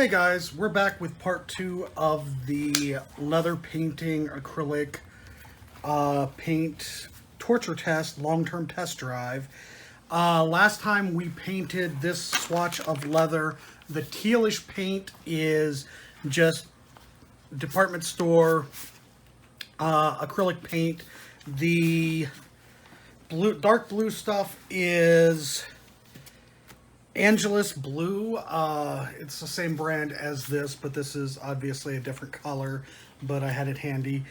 Hey guys, we're back with part 2 of the leather painting acrylic paint torture test, long-term test drive. Last time we painted this swatch of leather. The tealish paint is just department store acrylic paint. The dark blue stuff is Angelus Blue. It's the same brand as this, but this is obviously a different color, but I had it handy.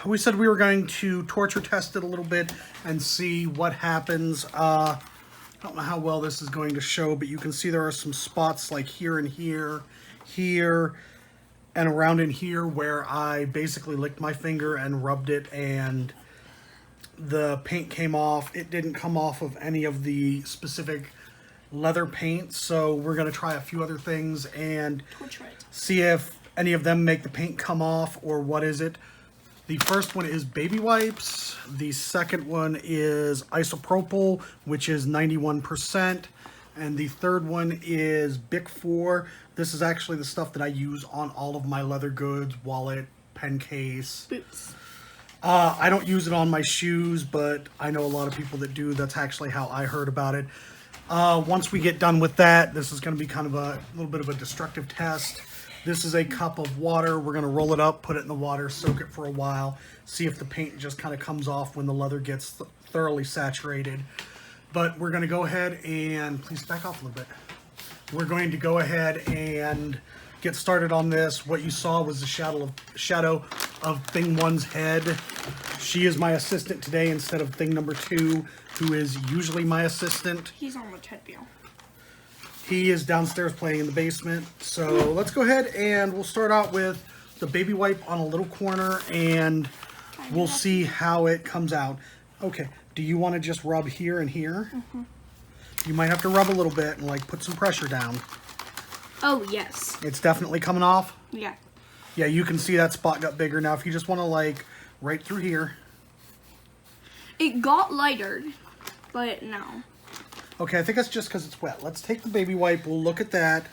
We said we were going to torture test it a little bit and see what happens. I don't know how well this is going to show, but you can see there are some spots like here and here, and around in here where I basically licked my finger and rubbed it and the paint came off. It didn't come off of any of the specific leather paint, so we're going to try a few other things and see if any of them make the paint come off or what is it. The first one is baby wipes. The second one is isopropyl, which is 91%. And the third one is Bic 4. This is actually the stuff that I use on all of my leather goods, wallet, pen case. Boots. I don't use it on my shoes, but I know a lot of people that do. That's actually how I heard about it. Once we get done with that, this is going to be kind of a little bit of a destructive test. This is a cup of water. We're going to roll it up, put it in the water, soak it for a while, see if the paint just kind of comes off when the leather gets thoroughly saturated. But we're going to go ahead and, please back off a little bit. We're going to go ahead and get started on this. What you saw was the shadow of thing 1's head. She is my assistant today instead of thing number 2, who is usually my assistant. He's on the treadmill. He is downstairs playing in the basement. So let's go ahead and we'll start out with the baby wipe on a little corner and we'll see how it comes out. Okay, do you want to just rub here and here? Mm-hmm. You might have to rub a little bit and like put some pressure down. Oh, yes. It's definitely coming off? Yeah. Yeah, you can see that spot got bigger. Now if you just want to like right through here. It got lighter, but no. Okay, I think that's just because it's wet. Let's take the baby wipe. We'll look at that.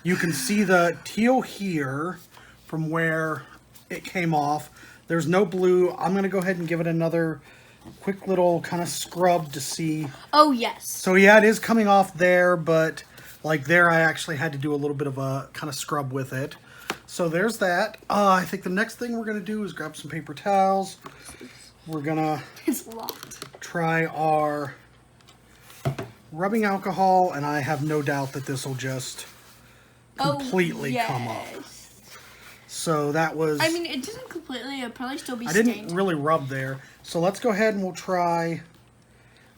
You can see the teal here from where it came off. There's no blue. I'm going to go ahead and give it another quick little kind of scrub to see. Oh, yes. So yeah, it is coming off there, but like there I actually had to do a little bit of a kind of scrub with it. So there's that. I think the next thing we're going to do is grab some paper towels. We're going to try our rubbing alcohol, and I have no doubt that this will just completely come off. So that was... I mean, it didn't completely. It'll probably still be I stained. didn't really rub there. So let's go ahead and we'll try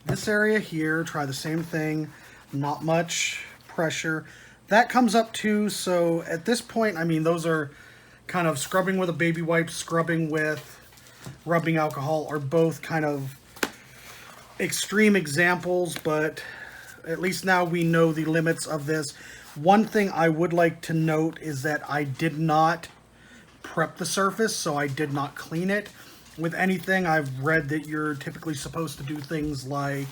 this area here. Try the same thing. Not much pressure. That comes up too. So at this point, I mean, those are kind of scrubbing with a baby wipe, scrubbing with rubbing alcohol are both kind of extreme examples, but at least now we know the limits of this. One thing I would like to note is that I did not prep the surface, so I did not clean it with anything. I've read that you're typically supposed to do things like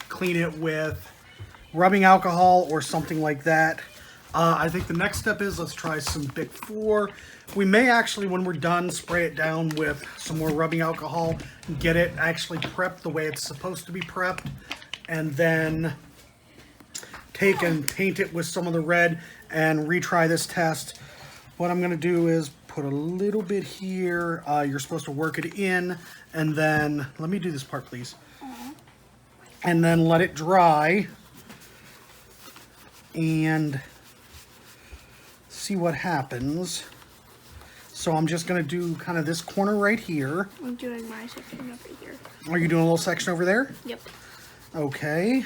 clean it with rubbing alcohol or something like that. I think the next step is let's try some Bic 4. We may actually, when we're done, spray it down with some more rubbing alcohol, get it actually prepped the way it's supposed to be prepped, and then take and paint it with some of the red and retry this test. What I'm going to do is put a little bit here. You're supposed to work it in, and then, let me do this part, please. And then let it dry, and see what happens. So I'm just going to do kind of this corner right here. I'm doing my section over here. Are you doing a little section over there? Yep. Okay.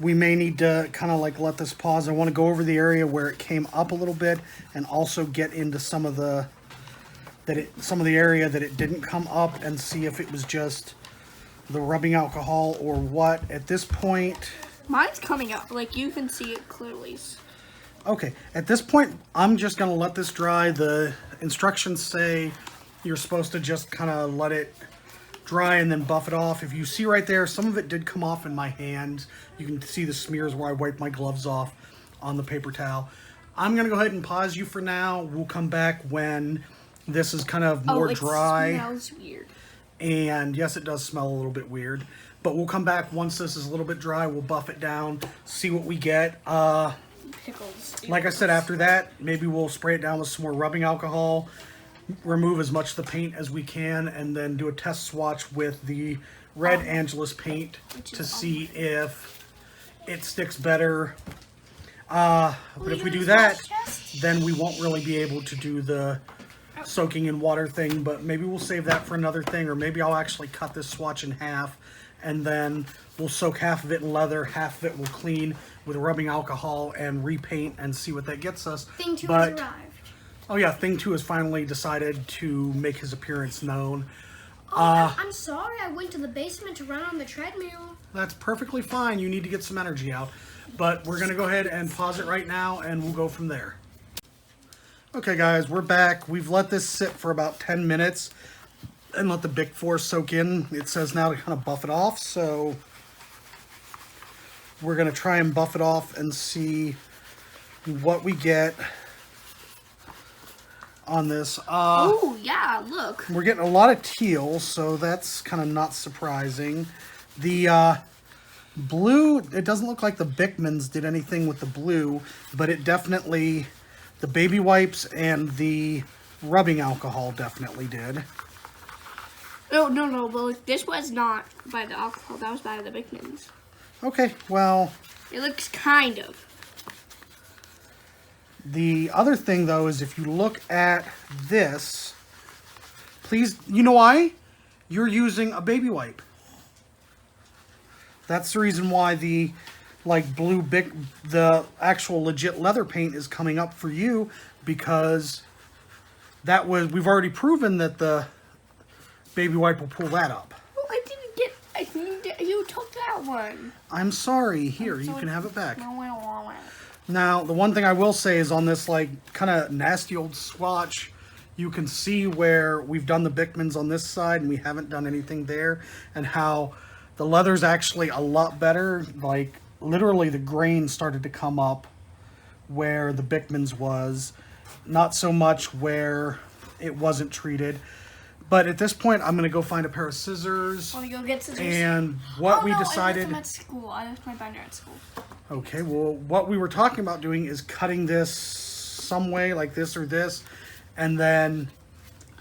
We may need to kind of like let this pause. I want to go over the area where it came up a little bit and also get into some of the area that it didn't come up and see if it was just the rubbing alcohol or what. At this point, mine's coming up. Like, you can see it clearly. Okay, at this point, I'm just going to let this dry. The instructions say you're supposed to just kind of let it dry and then buff it off. If you see right there, some of it did come off in my hands. You can see the smears where I wiped my gloves off. on the paper towel. I'm going to go ahead and pause you for now. We'll come back when this is kind of more dry. It smells weird. And yes, it does smell a little bit weird. But we'll come back once this is a little bit dry. We'll buff it down, see what we get. Pickles. Like I said, after that, maybe we'll spray it down with some more rubbing alcohol, remove as much of the paint as we can, and then do a test swatch with the red Angelus paint to see if it sticks better. But if we do that, then we won't really be able to do the soaking in water thing, but maybe we'll save that for another thing, or maybe I'll actually cut this swatch in half, and then we'll soak half of it in leather, half of it we'll clean with rubbing alcohol and repaint and see what that gets us. Thing 2 has arrived. Oh yeah, Thing 2 has finally decided to make his appearance known. I'm sorry I went to the basement to run on the treadmill. That's perfectly fine. You need to get some energy out. But we're going to go ahead and pause it right now, and we'll go from there. Okay, guys, we're back. We've let this sit for about 10 minutes and let the Bic Force soak in. It says now to kind of buff it off, so we're going to try and buff it off and see what we get on this. Oh, yeah, look. We're getting a lot of teal, so that's kind of not surprising. The blue, it doesn't look like the Bickmans did anything with the blue, but it definitely, the baby wipes and the rubbing alcohol definitely did. No, but this was not by the alcohol. That was by the Bickmans. Okay, well, It looks kind of. the other thing, though, is if you look at this, please, you know why? You're using a baby wipe. That's the reason why the, like, blue Bic, the actual legit leather paint is coming up for you, because that was, we've already proven that the baby wipe will pull that up. Oh, I didn't get, you took that one. I'm sorry. Here, you can have it back. No, I don't want it. Now, the one thing I will say is on this, like, kind of nasty old swatch, you can see where we've done the Bickmans on this side and we haven't done anything there, and how the leather's actually a lot better. Like, literally the grain started to come up where the Bickmans was, not so much where it wasn't treated. But at this point, I'm going to go find a pair of scissors. Want to go get scissors? And what we decided... I left them at school. I left my binder at school. Okay, well, what we were talking about doing is cutting this some way, like this or this, and then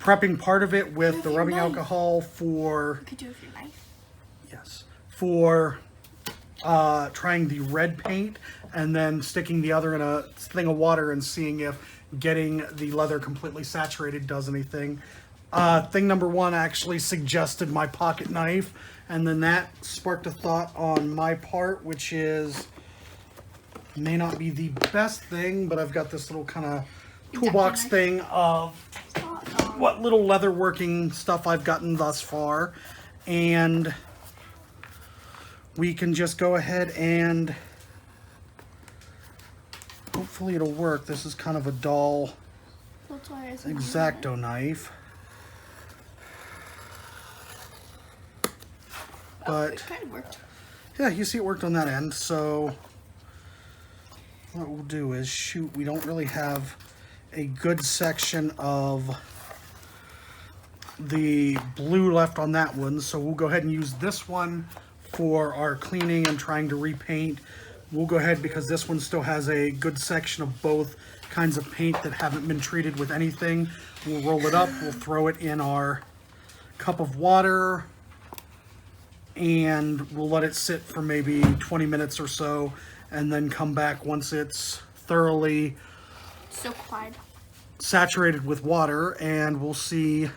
prepping part of it with the rubbing alcohol for... You could do it with your knife. Yes. For trying the red paint, and then sticking the other in a thing of water and seeing if getting the leather completely saturated does anything. Thing number 1 actually suggested my pocket knife, and then that sparked a thought on my part, which is, may not be the best thing, but I've got this little kind of toolbox thing of what little leather working stuff I've gotten thus far, and we can just go ahead and hopefully it'll work. This is kind of a dull X-Acto knife. But it kind of worked. yeah, you see it worked on that end. So what we'll do is, shoot, we don't really have a good section of the blue left on that one, so we'll go ahead and use this one for our cleaning and trying to repaint. We'll go ahead, because this one still has a good section of both kinds of paint that haven't been treated with anything. We'll roll it up, we'll throw it in our cup of water, and we'll let it sit for maybe 20 minutes or so, and then come back once it's thoroughly So quiet. saturated with water, and we'll see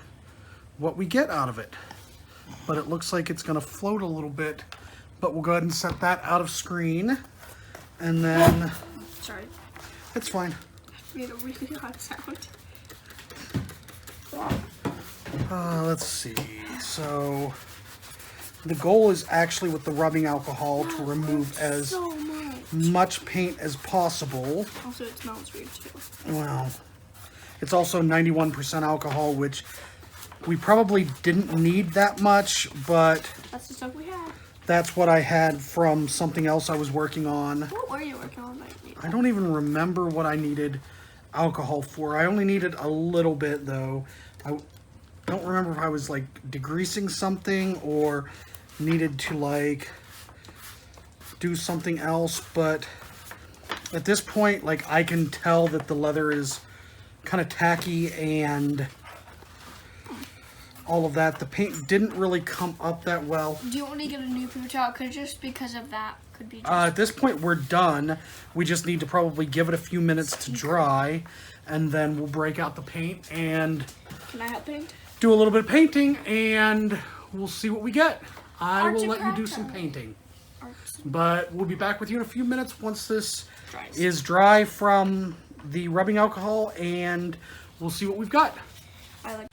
what we get out of it. But it looks like it's going to float a little bit, but we'll go ahead and set that out of screen, and then Sorry. it's fine. I made a really loud sound. Let's see. So the goal is actually with the rubbing alcohol to remove as So much. much paint as possible. Also, it smells weird too. Well, it's also 91% alcohol, which we probably didn't need that much, but That's the stuff we had. That's what I had from something else I was working on. What were you working on? I don't even remember what I needed alcohol for. I only needed a little bit though. I don't remember if I was like degreasing something or needed to like do something else, but at this point, like, I can tell that the leather is kind of tacky and all of that. The paint didn't really come up that well. Do you want to get a new paper towel? Cause just because of that could be just... At this point, we're done. We just need to probably give it a few minutes to dry, and then we'll break out the paint and Can I help paint? do a little bit of painting, and we'll see what we get. I Arts will and let you do crafts some time. painting. Arts. But we'll be back with you in a few minutes once this Dries. is dry from the rubbing alcohol, and we'll see what we've got. I like...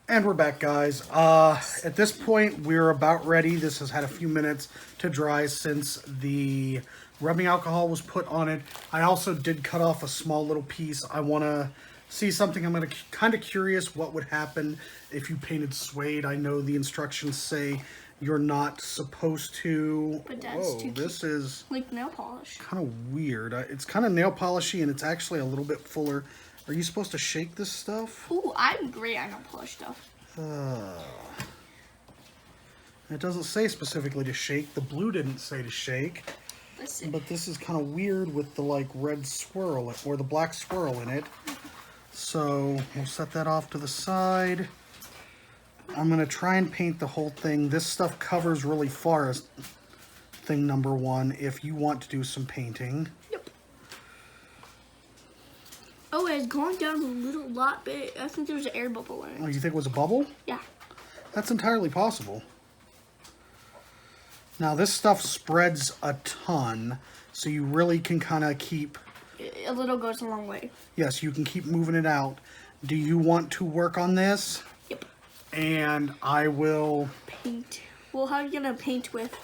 And we're back, guys. At this point, we're about ready. This has had a few minutes to dry since the rubbing alcohol was put on it. I also did cut off a small little piece. I want to see something. I'm kind of curious what would happen if you painted suede. I know the instructions say you're not supposed to. But that's too This is like nail polish. kind of weird. It's kind of nail polishy, and it's actually a little bit fuller. Are you supposed to shake this stuff? Ooh, I'm great at nail polish stuff. It doesn't say specifically to shake. The blue didn't say to shake. Listen. But this is kind of weird with the like red swirl or the black swirl in it. So we'll set that off to the side. I'm going to try and paint the whole thing. This stuff covers really far as thing number one if you want to do some painting. Yep. Oh, it's gone down a little lot bit. I think there's an air bubble in Oh, it. you think it was a bubble? Yeah. That's entirely possible. Now this stuff spreads a ton, so you really can kind of keep... A little goes a long way. Yes, you can keep moving it out. Do you want to work on this? Yep. And I will... Paint. Well, how are you gonna paint with?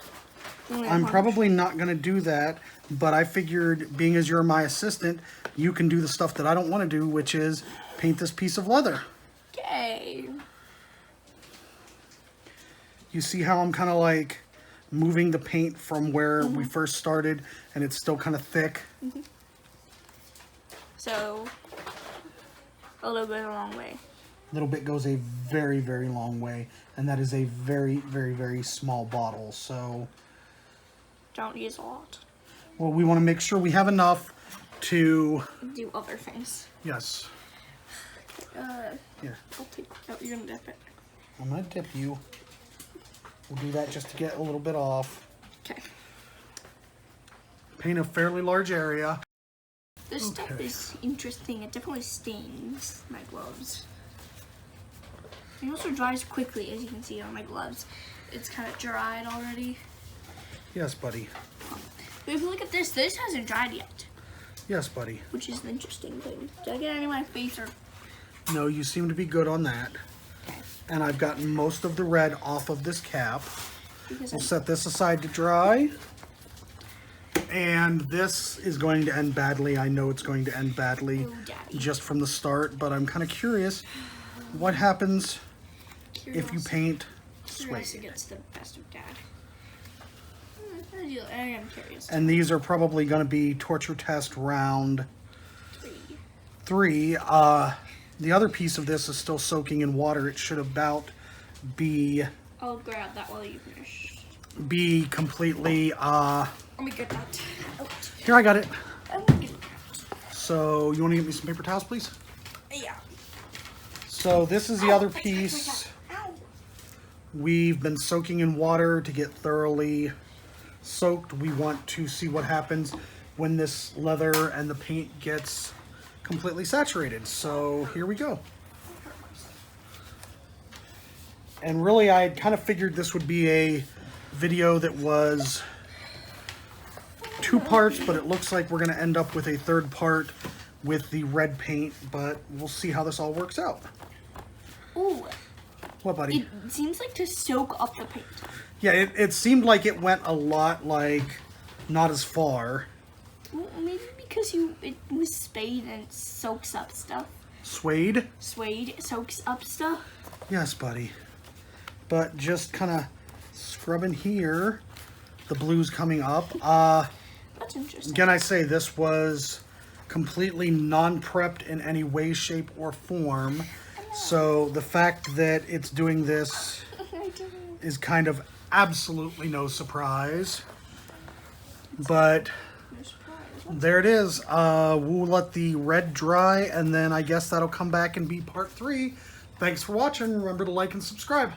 I'm probably not going to do that, but I figured, being as you're my assistant, you can do the stuff that I don't want to do, which is paint this piece of leather. Okay. You see how I'm kind of like moving the paint from where we first started, and it's still kind of thick? So, a little bit a long way. A little bit goes a very, very long way, and that is a very, very, very small bottle, so... Don't use a lot. Well, we want to make sure we have enough to... Do other things. Yes. Here, I'll take... Oh, you're gonna dip it. I'm going to dip you. We'll do that just to get a little bit off. Okay. Paint a fairly large area. This stuff Okay. is interesting. It definitely stains my gloves. It also dries quickly, as you can see on my gloves. It's kind of dried already. Yes, buddy. But if you look at this, this hasn't dried yet, Yes, buddy. which is the interesting thing. Did I get any of my face or... No, you seem to be good on that. Okay. And I've gotten most of the red off of this cap. Because We'll set this aside to dry. And this is going to end badly. I know it's going to end badly Oh, Daddy. just from the start, but I'm kind of curious what happens if you paint Curiosity suede. gets the best of Dad. I am curious. And these are probably going to be torture test round 3. The other piece of this is still soaking in water. It should about be I'll grab that while you finish. completely Let me get that out. here. I got it. I want to get that. So you want to get me some paper towels, please? Yeah. So this is the other piece. Ow. We've been soaking in water to get thoroughly soaked. We want to see what happens when this leather and the paint gets completely saturated. So here we go. And really, I kind of figured this would be a video that was 2 parts, but it looks like we're going to end up with a 3rd part with the red paint, but we'll see how this all works out. Ooh, What, buddy? it seems like to soak up the paint. Yeah, it seemed like it went a lot, like, not as far. Well, maybe because it was spade and it soaks up stuff. Suede? Suede soaks up stuff. Yes, buddy. But just kind of Scrubbing here. The blue's coming up. That's interesting. Again, I say this was completely non-prepped in any way, shape, or form. So the fact that it's doing this is kind of absolutely no surprise. But there it is. We'll let the red dry, and then I guess that'll come back and be part 3. Thanks for watching. Remember to like and subscribe.